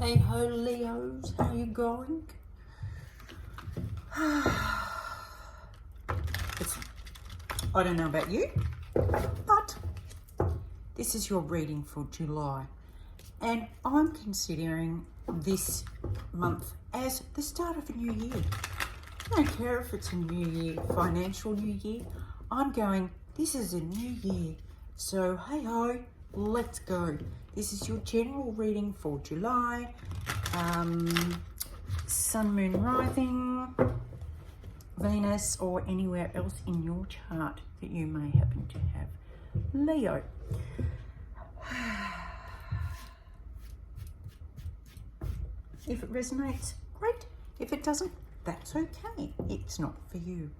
Hey ho Leos, how you going? Listen, I don't know about you, but this is your reading for July, and I'm considering this month as the start of a new year. I don't care if it's a new year, financial new year. I'm going, this is a new year. So hey ho, let's go. This is your general reading for July. Sun, Moon, Rising, Venus, or anywhere else in your chart that you may happen to have. Leo. If it resonates, great. If it doesn't, that's okay. It's not for you.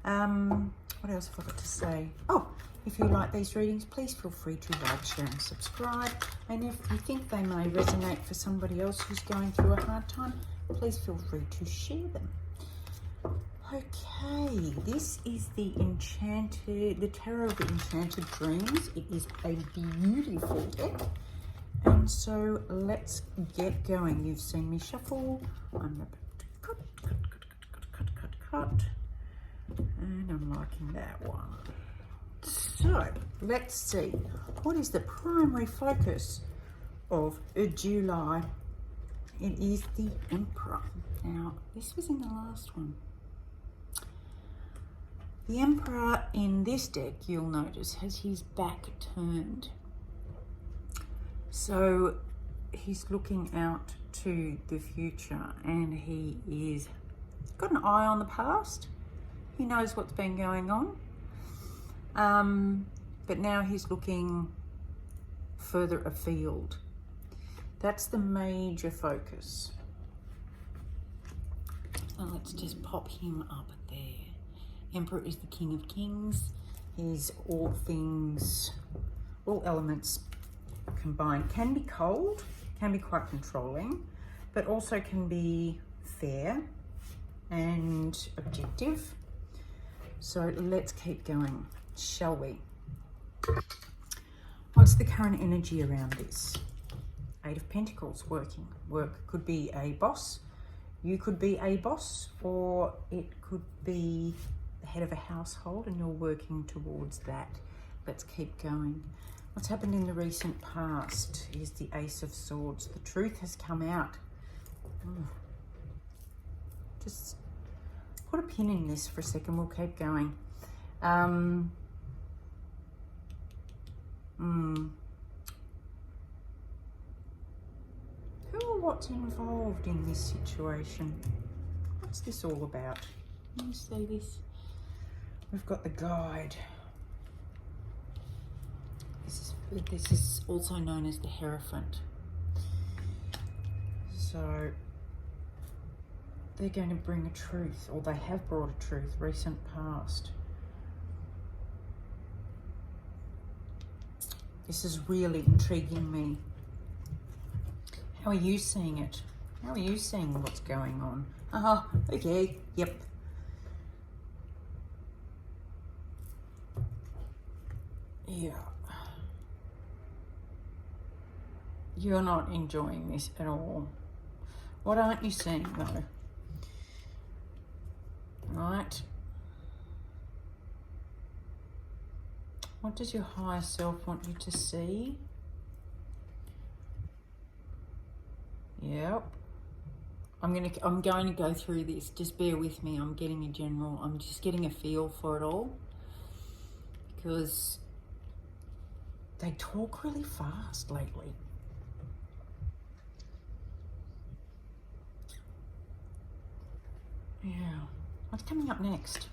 What else have I got to say? Oh, if you like these readings, please feel free to like, share and subscribe. And if you think they may resonate for somebody else who's going through a hard time, please feel free to share them. Okay, this is the Tarot of Enchanted Dreams. It is a beautiful deck. And so let's get going. You've seen me shuffle. I'm about to cut. And I'm liking that one. So let's see. What is the primary focus of July? It is the Emperor. Now, this was in the last one. The Emperor in this deck, you'll notice, has his back turned. So he's looking out to the future, and he is got an eye on the past. He knows what's been going on. But now he's looking further afield. That's the major focus. And let's just pop him up there. Emperor is the King of Kings. He's all things, all elements combined. Can be cold, can be quite controlling, but also can be fair and objective. So let's keep going, shall we? What's the current energy around this? Eight of Pentacles, working. Work could be a boss. You could be a boss, or it could be the head of a household and you're working towards that. Let's keep going. What's happened in the recent past is the Ace of Swords. The truth has come out. Just put a pin in this for a second. We'll keep going. Who or what's involved in this situation? What's this all about? Can you see this? We've got the guide. This is also known as the Hierophant. So they're going to bring a truth, or they have brought a truth, recent past. This is really intriguing me. How are you seeing it? How are you seeing what's going on? Okay, yep. Yeah. You're not enjoying this at all. What aren't you seeing though? Right? What does your higher self want you to see? Yep. I'm going to go through this. Just bear with me. I'm just getting a feel for it all. Because they talk really fast lately. Yeah. What's coming up next?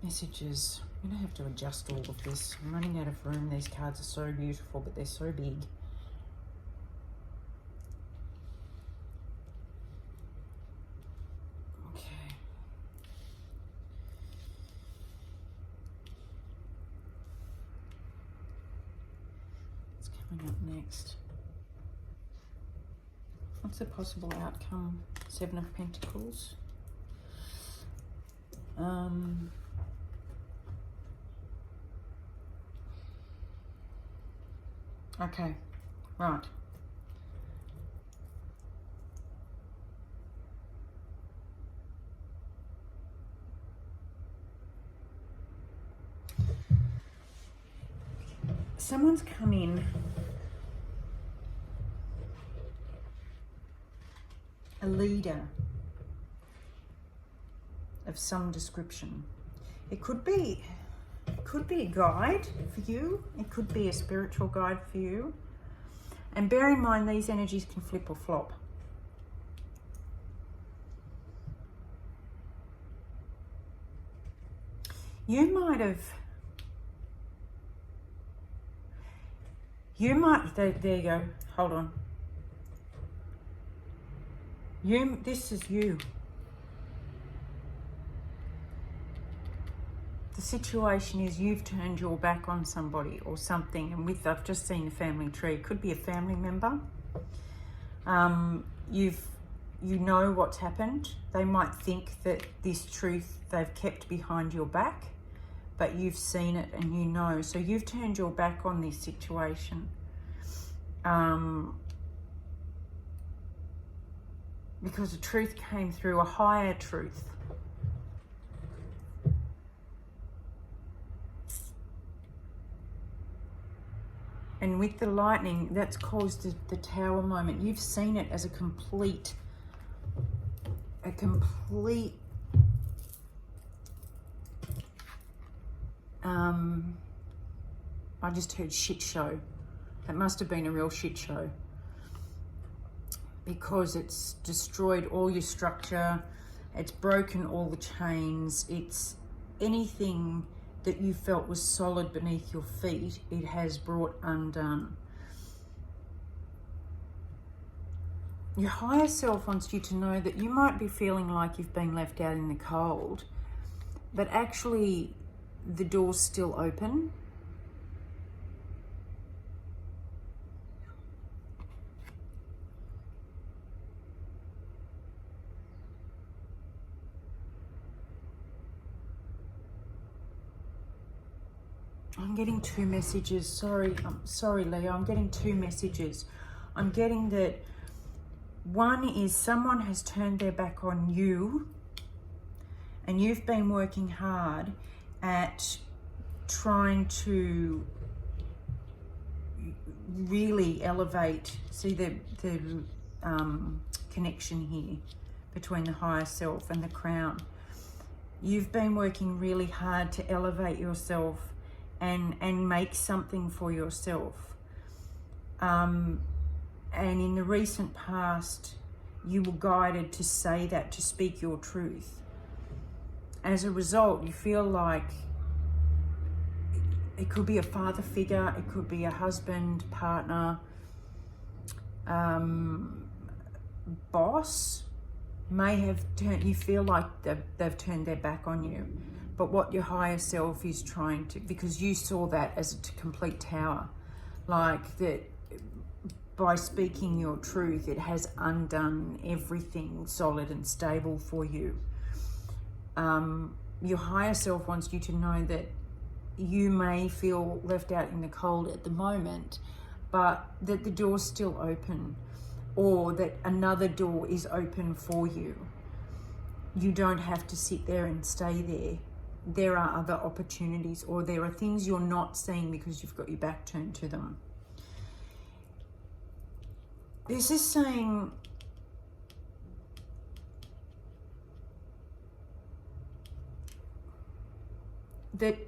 Messages. I'm going to have to adjust all of this. I'm running out of room. These cards are so beautiful, but they're so big. Okay. What's coming up next? What's the possible outcome? Seven of Pentacles. Okay, right. someone's come in, a leader of some description. It could be a guide for you. It could be a spiritual guide for you. And bear in mind, these energies can flip or flop. There you go, hold on. This is you. The situation is you've turned your back on somebody or something, and I've just seen a family tree. It could be a family member. You know what's happened. They might think that this truth they've kept behind your back, but you've seen it and you know. So you've turned your back on this situation. Because the truth came through, a higher truth. And with the lightning, that's caused the tower moment. You've seen it as a complete I just heard shit show. It must have been a real shit show, because it's destroyed all your structure, it's broken all the chains, it's anything that you felt was solid beneath your feet, it has brought undone. Your higher self wants you to know that you might be feeling like you've been left out in the cold, but actually the door's still open. I'm getting two messages. Sorry, Leo. I'm getting two messages. I'm getting that one is someone has turned their back on you, and you've been working hard at trying to really elevate. See the connection here between the higher self and the crown. You've been working really hard to elevate yourself and make something for yourself. And in the recent past, you were guided to say that, to speak your truth. As a result, you feel like it could be a father figure, it could be a husband, partner, boss, may have turned, you feel like they've turned their back on you. But what your higher self is trying to, because you saw that as a complete tower, like that by speaking your truth, it has undone everything solid and stable for you. Your higher self wants you to know that you may feel left out in the cold at the moment, but that the door's still open, or that another door is open for you. You don't have to sit there and stay there. There are other opportunities, or there are things you're not seeing because you've got your back turned to them. This is saying that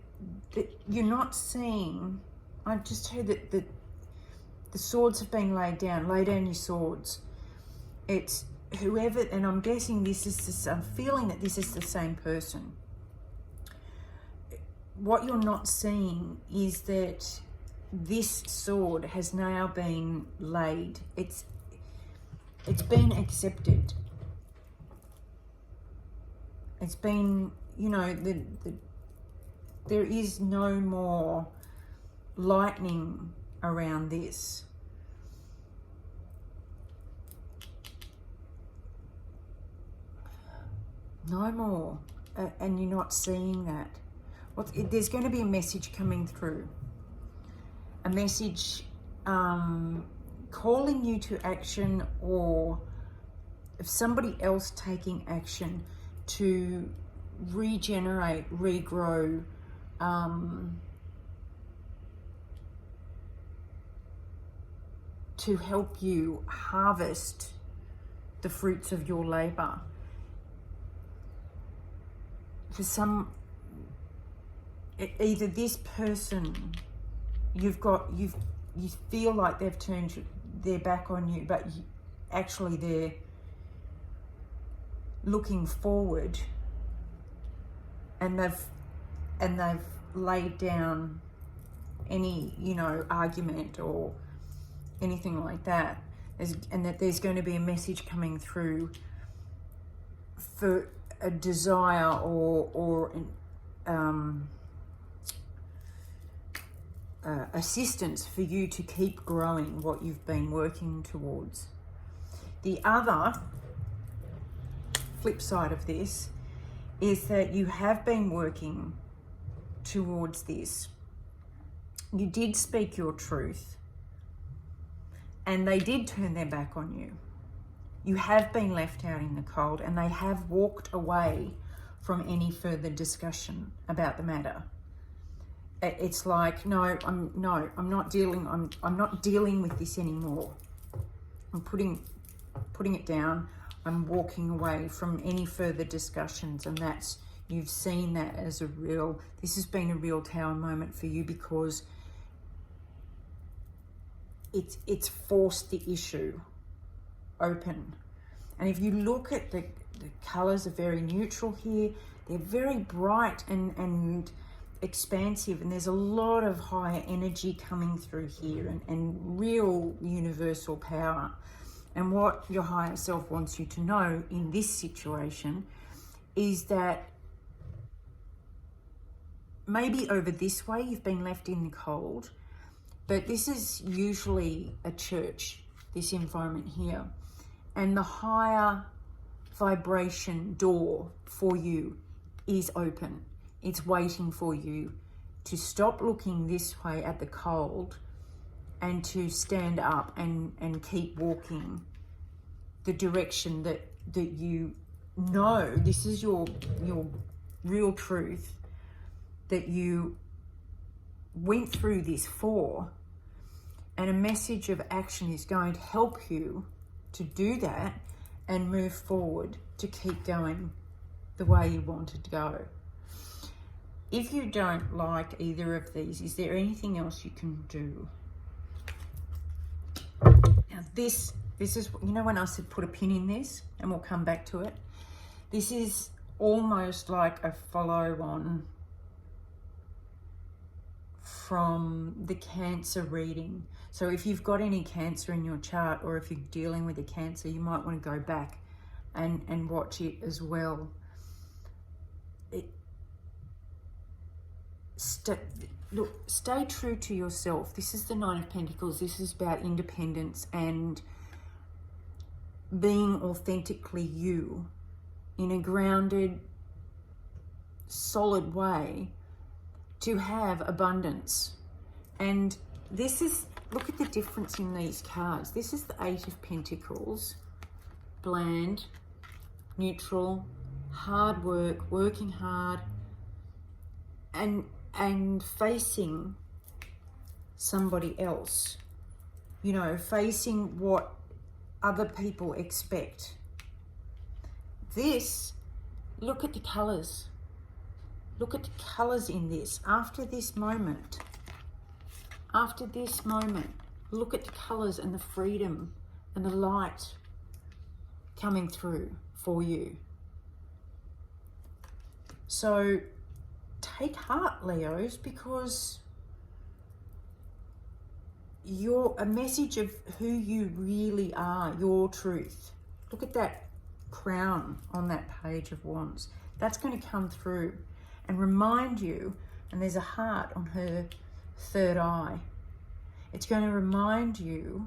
you're not seeing. I've just heard that the swords have been laid down. Lay down your swords. It's whoever, and I'm guessing this is I'm feeling that this is the same person. What you're not seeing is that this sword has now been laid. It's been accepted. It's been, you know, there is no more lightning around this. No more. And you're not seeing that. There's going to be a message coming through. A message calling you to action, or of somebody else taking action to regenerate, regrow, to help you harvest the fruits of your labor. For some, either this person, you feel like they've turned their back on you, but actually they're looking forward, and they've laid down any, you know, argument or anything like that, and that there's going to be a message coming through for a desire or assistance for you to keep growing what you've been working towards. The other flip side of this is that you have been working towards this. You did speak your truth, and they did turn their back on you. You have been left out in the cold, and they have walked away from any further discussion about the matter. It's like, no, I'm not dealing with this anymore. I'm putting it down. I'm walking away from any further discussions, and you've seen that as this has been a real Tower moment for you, because it's forced the issue open. And if you look at the colours are very neutral here. They're very bright and expansive, and there's a lot of higher energy coming through here, and real universal power. And what your higher self wants you to know in this situation is that maybe over this way you've been left in the cold, but this is usually a church, this environment here. And the higher vibration door for you is open. It's waiting for you to stop looking this way at the cold and to stand up and keep walking the direction that you know. This is your real truth that you went through this for, and a message of action is going to help you to do that and move forward to keep going the way you wanted to go. If you don't like either of these, is there anything else you can do? Now this is, you know, when I said put a pin in this, and we'll come back to it. This is almost like a follow-on from the Cancer reading. So if you've got any Cancer in your chart, or if you're dealing with a Cancer, you might want to go back and watch it as well. Stay true to yourself. This is the Nine of Pentacles. This is about independence and being authentically you in a grounded, solid way to have abundance. And this is, look at the difference in these cards. This is the Eight of Pentacles, bland, neutral, hard work, working hard, and facing somebody else, you know, facing what other people expect. This, look at the colors. Look at the colors in this. After this moment, look at the colors and the freedom and the light coming through for you. So take heart, Leos, because you're a message of who you really are, your truth. Look at that crown on that Page of Wands. That's going to come through and remind you, and there's a heart on her third eye. It's going to remind you,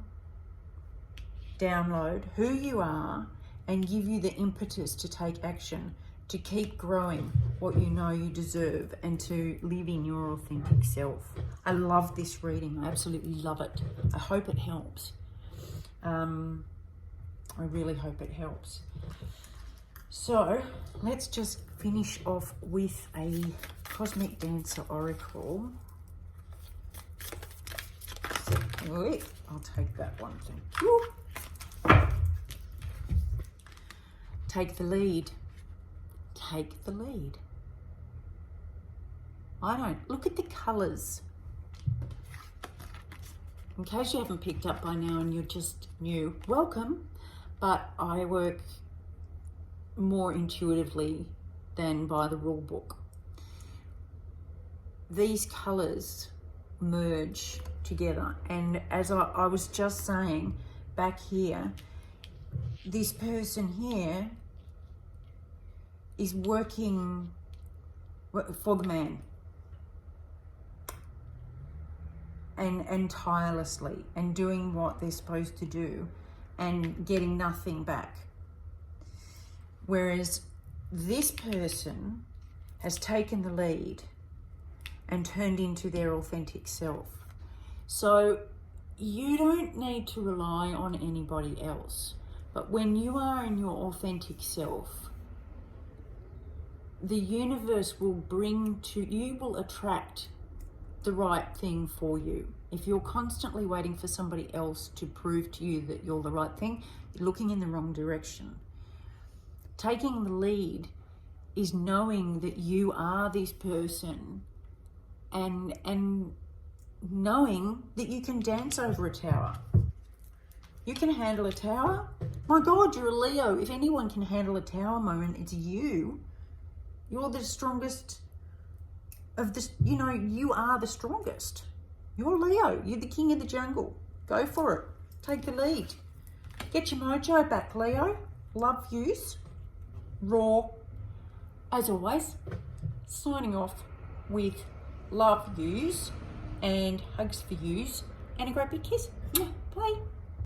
download who you are, and give you the impetus to take action, to keep growing what you know you deserve, and to live in your authentic self. I love this reading. I absolutely love it. I hope it helps. I really hope it helps. So let's just finish off with a Cosmic Dancer Oracle. I'll take that one, thank you. Take the lead. Take the lead. I don't. Look at the colours. In case you haven't picked up by now and you're just new, welcome. But I work more intuitively than by the rule book. These colours merge together, and as I was just saying back here, this person here is working for the man and tirelessly and doing what they're supposed to do and getting nothing back. Whereas this person has taken the lead and turned into their authentic self. So you don't need to rely on anybody else. But when you are in your authentic self, the universe will will attract the right thing for you. If you're constantly waiting for somebody else to prove to you that you're the right thing, you're looking in the wrong direction. Taking the lead is knowing that you are this person and knowing that you can dance over a tower. You can handle a tower. My God, you're a Leo. If anyone can handle a tower moment, it's you. You're the strongest of this, you are the strongest. You're Leo. You're the king of the jungle. Go for it. Take the lead. Get your mojo back, Leo. Love yous. Raw. As always, signing off with love yous and hugs for yous and a great big kiss. Bye.